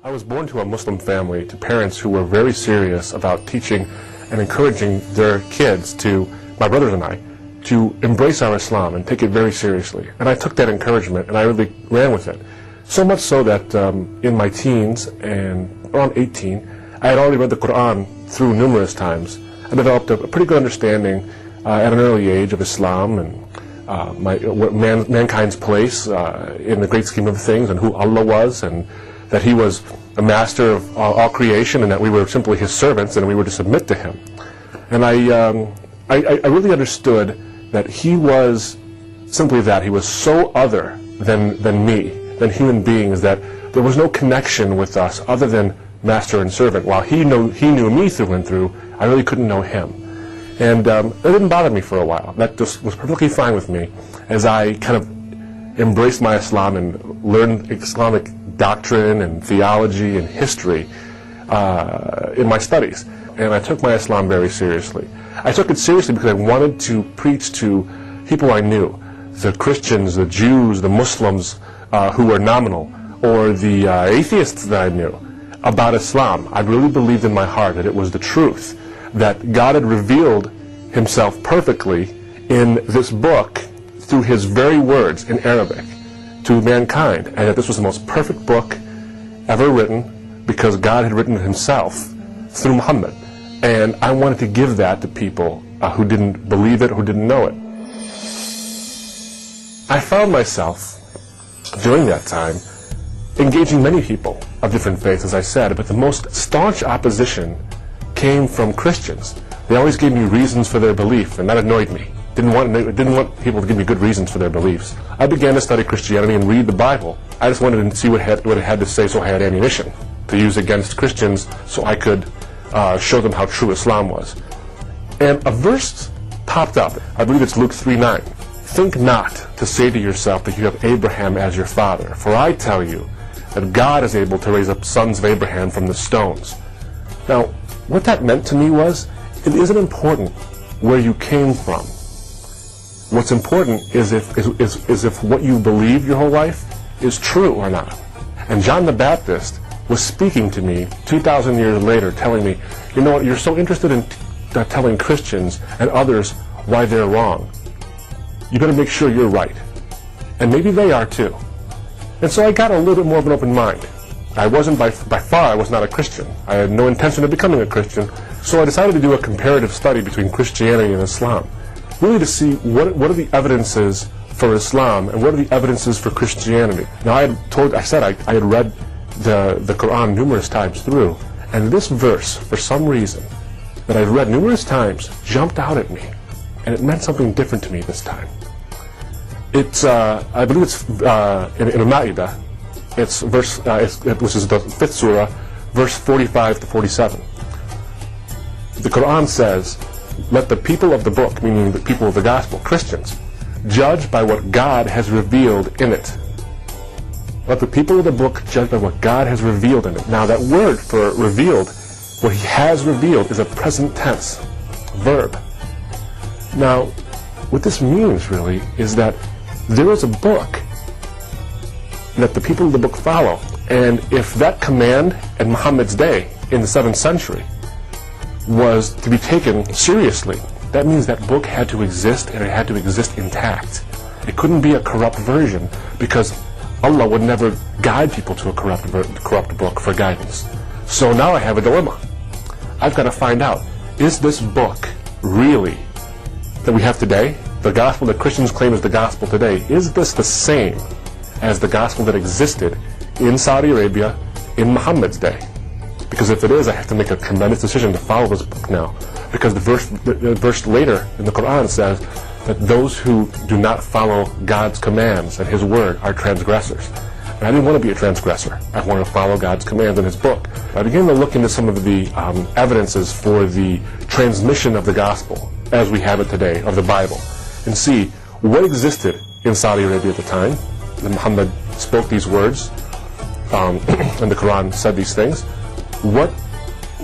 I was born to a Muslim family, to parents who were very serious about teaching and encouraging their kids my brothers and I, to embrace our Islam and take it very seriously. And I took that encouragement and I really ran with it. So much so that in my teens and around 18, I had already read the Quran through numerous times. I developed a pretty good understanding at an early age of Islam and mankind's place in the great scheme of things, and who Allah was, and that He was a master of all creation, and that we were simply His servants and we were to submit to Him. And I really understood that He was simply that. He was so other than me, than human beings, that there was no connection with us other than master and servant. While He knew me through and through, I really couldn't know Him. And it didn't bother me for a while. That just was perfectly fine with me as I kind of embraced my Islam and learned Islamic doctrine and theology and history in my studies. And I took my Islam very seriously. I took it seriously because I wanted to preach to people I knew, the Christians, the Jews, the Muslims who were nominal, or the atheists that I knew, about Islam. I really believed in my heart that it was the truth, that God had revealed Himself perfectly in this book through His very words in Arabic to mankind, and that this was the most perfect book ever written because God had written it Himself through Muhammad. And I wanted to give that to people who didn't believe it, who didn't know it. I found myself, during that time, engaging many people of different faiths, as I said, but the most staunch opposition came from Christians. They always gave me reasons for their belief, and that annoyed me. Didn't want people to give me good reasons for their beliefs. I began to study Christianity and read the Bible. I just wanted to see what it had to say, so I had ammunition to use against Christians, so I could show them how true Islam was. And a verse popped up. I believe it's Luke 3:9. Think not to say to yourself that you have Abraham as your father, for I tell you that God is able to raise up sons of Abraham from the stones. Now, what that meant to me was, it isn't important where you came from. What's important is if what you believe your whole life is true or not. And John the Baptist was speaking to me 2,000 years later, telling me, you know what, you're so interested in telling Christians and others why they're wrong. You better make sure you're right. And maybe they are too. And so I got a little bit more of an open mind. I wasn't, by far, I was not a Christian. I had no intention of becoming a Christian, so I decided to do a comparative study between Christianity and Islam, really to see what are the evidences for Islam and what are the evidences for Christianity. Now, I had read the Quran numerous times through, and this verse, for some reason, that I'd read numerous times, jumped out at me, and it meant something different to me this time. It's, I believe it's in Al-Ma'idah, it's verse, which is the 5th surah, verse 45 to 47. The Quran says, let the people of the book, meaning the people of the gospel, Christians, judge by what God has revealed in it. Let the people of the book judge by what God has revealed in it. Now that word for revealed, what He has revealed, is a present tense verb. Now, what this means really is that there is a book that the people of the book follow, and if that command in Muhammad's day, in the 7th century, was to be taken seriously, that means that book had to exist, and it had to exist intact. It couldn't be a corrupt version, because Allah would never guide people to a corrupt book for guidance. So now I have a dilemma. I've got to find out, is this book really that we have today, the gospel that Christians claim is the gospel today, is this the same as the gospel that existed in Saudi Arabia in Muhammad's day? Because if it is, I have to make a tremendous decision to follow this book now. Because the verse later in the Quran says that those who do not follow God's commands and His word are transgressors. And I didn't want to be a transgressor. I wanted to follow God's commands in His book. I began to look into some of the evidences for the transmission of the gospel as we have it today, of the Bible, and see what existed in Saudi Arabia at the time that Muhammad spoke these words, and the Quran said these things. What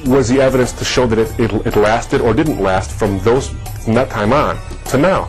was the evidence to show that it lasted or didn't last from that time on to now?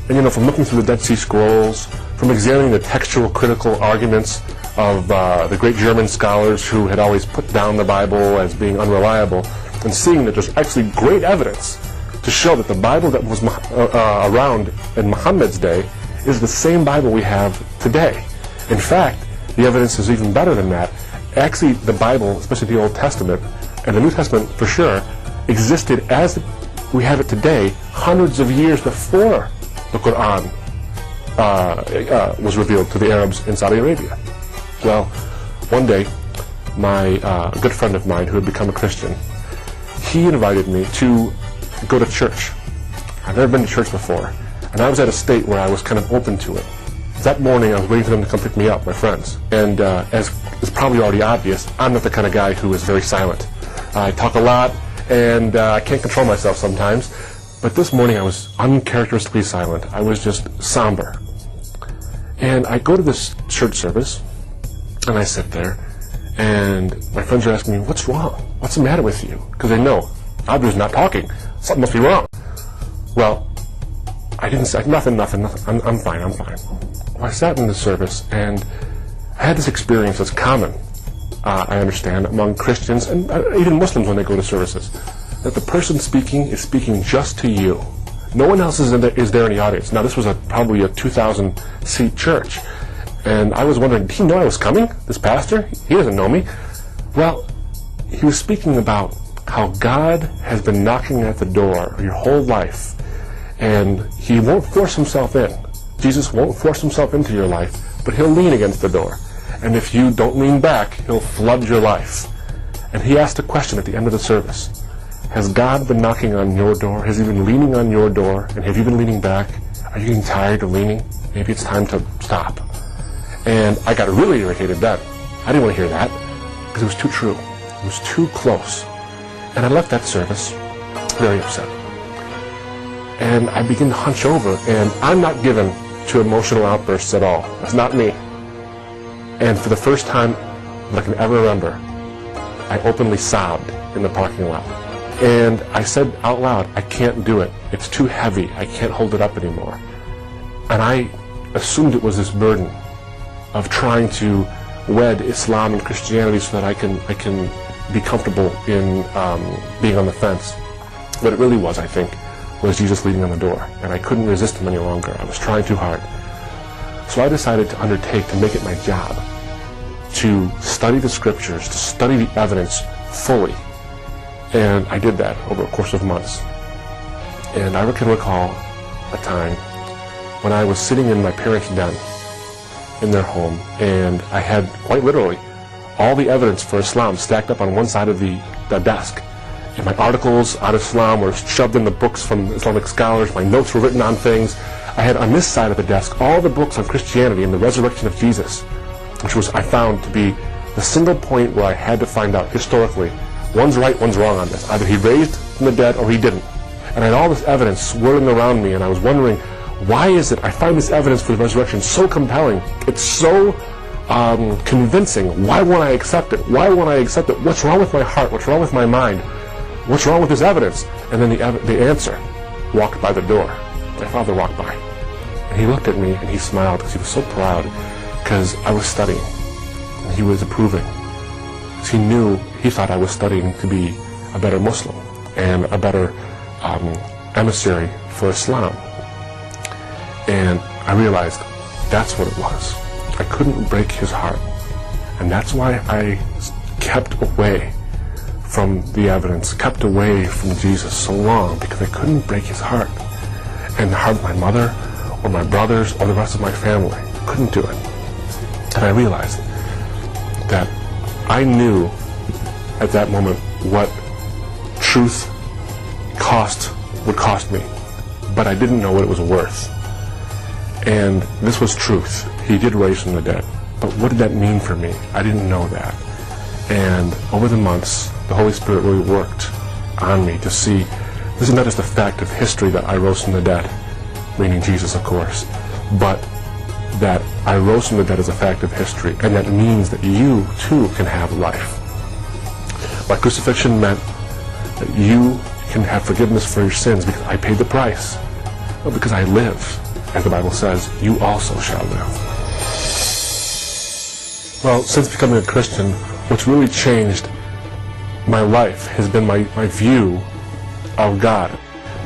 And from looking through the Dead Sea Scrolls, from examining the textual critical arguments of the great German scholars who had always put down the Bible as being unreliable, and seeing that there's actually great evidence to show that the Bible that was around in Muhammad's day is the same Bible we have today. In fact, the evidence is even better than that. Actually, the Bible, especially the Old Testament, and the New Testament for sure, existed as we have it today hundreds of years before the Quran was revealed to the Arabs in Saudi Arabia. Well, one day, my good friend of mine who had become a Christian, he invited me to go to church. I've never been to church before, and I was at a state where I was kind of open to it. That morning, I was waiting for them to come pick me up, my friends. And as is probably already obvious, I'm not the kind of guy who is very silent. I talk a lot, and I can't control myself sometimes. But this morning, I was uncharacteristically silent. I was just somber. And I go to this church service, and I sit there, and my friends are asking me, "What's wrong? What's the matter with you?" Because they know, Abdu's not talking. Something must be wrong. Well, I didn't say, nothing. I'm fine. Well, I sat in the service, and I had this experience that's common, I understand, among Christians, and even Muslims when they go to services, that the person speaking is speaking just to you. No one else is there in the audience. Now, this was probably a 2,000-seat church, and I was wondering, did he know I was coming, this pastor? He doesn't know me. Well, he was speaking about how God has been knocking at the door your whole life, and he won't force himself in. Jesus won't force himself into your life, but he'll lean against the door. And if you don't lean back, he'll flood your life. And he asked a question at the end of the service. Has God been knocking on your door? Has he been leaning on your door? And have you been leaning back? Are you getting tired of leaning? Maybe it's time to stop. And I got really irritated then. I didn't want to hear that, because it was too true. It was too close. And I left that service very upset. And I begin to hunch over, and I'm not given to emotional outbursts at all. That's not me. And for the first time that I can ever remember, I openly sobbed in the parking lot. And I said out loud, I can't do it. It's too heavy. I can't hold it up anymore. And I assumed it was this burden of trying to wed Islam and Christianity so that I can be comfortable in being on the fence. What it really was, I think, was Jesus leaning on the door, and I couldn't resist him any longer. I was trying too hard. So I decided to undertake to make it my job to study the scriptures, to study the evidence fully. And I did that over a course of months. And I can recall a time when I was sitting in my parents' den in their home, and I had, quite literally, all the evidence for Islam stacked up on one side of the desk. And my articles on Islam were shoved in the books from Islamic scholars. My notes were written on things. I had on this side of the desk all the books on Christianity and the resurrection of Jesus, which was, I found, to be the single point where I had to find out historically, one's right, one's wrong on this. Either he raised from the dead or he didn't. And I had all this evidence swirling around me, and I was wondering, why is it I find this evidence for the resurrection so compelling? It's so convincing. Why won't I accept it? Why won't I accept it? What's wrong with my heart? What's wrong with my mind? What's wrong with this evidence? And then the answer walked by the door. My father walked by. And he looked at me and he smiled because he was so proud because I was studying. And he was approving. Because he thought I was studying to be a better Muslim and a better emissary for Islam. And I realized that's what it was. I couldn't break his heart. And that's why I kept away from the evidence, kept away from Jesus so long, because I couldn't break his heart. And the heart of my mother, or my brothers, or the rest of my family. Couldn't do it. And I realized that I knew at that moment what truth would cost me, but I didn't know what it was worth. And this was truth. He did raise from the dead. But what did that mean for me? I didn't know that. And over the months, the Holy Spirit really worked on me to see this is not just a fact of history that I rose from the dead, meaning Jesus, of course, but that I rose from the dead as a fact of history, and that means that you, too, can have life. My crucifixion meant that you can have forgiveness for your sins because I paid the price. But because I live, as the Bible says, you also shall live. Well, since becoming a Christian, what's really changed my life has been my view of God.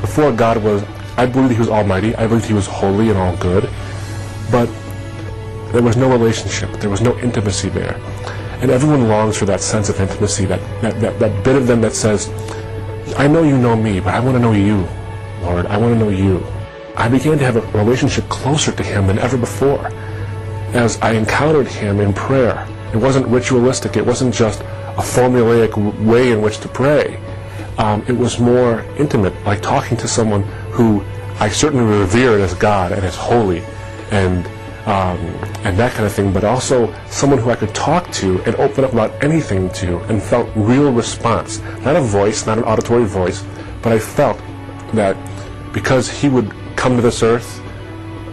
Before, God was, I believed He was almighty, I believed He was holy and all good, but there was no relationship, there was no intimacy there. And everyone longs for that sense of intimacy, that bit of them that says, I know you know me, but I want to know you, Lord, I want to know you. I began to have a relationship closer to Him than ever before. As I encountered Him in prayer, it wasn't ritualistic, it wasn't just a formulaic way in which to pray. It was more intimate, like talking to someone who I certainly revered as God and as holy and that kind of thing, but also someone who I could talk to and open up about anything to and felt real response. Not a voice, not an auditory voice, but I felt that because He would come to this earth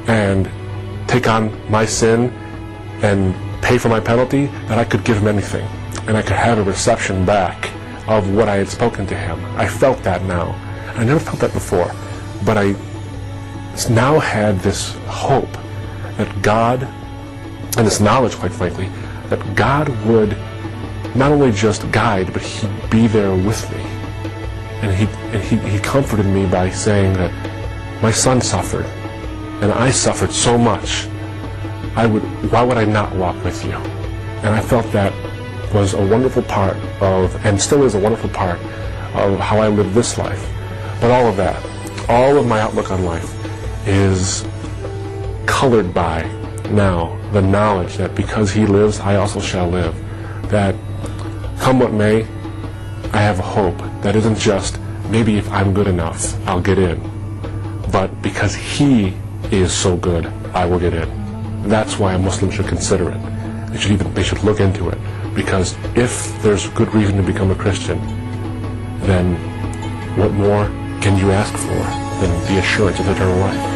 and take on my sin and pay for my penalty, that I could give Him anything and I could have a reception back of what I had spoken to Him. I felt that now. I never felt that before, but I now had this hope that God, and this knowledge, quite frankly, that God would not only just guide, but He'd be there with me. And He comforted me by saying that my son suffered, and I suffered so much. Why would I not walk with you? And I felt that was a wonderful part of, and still is a wonderful part of how I live this life. But all of that, all of my outlook on life is colored by now the knowledge that because He lives, I also shall live. That come what may, I have a hope that isn't just maybe if I'm good enough, I'll get in. But because He is so good, I will get in. That's why a Muslim should consider it. They should look into it. Because if there's good reason to become a Christian, then what more can you ask for than the assurance of eternal life?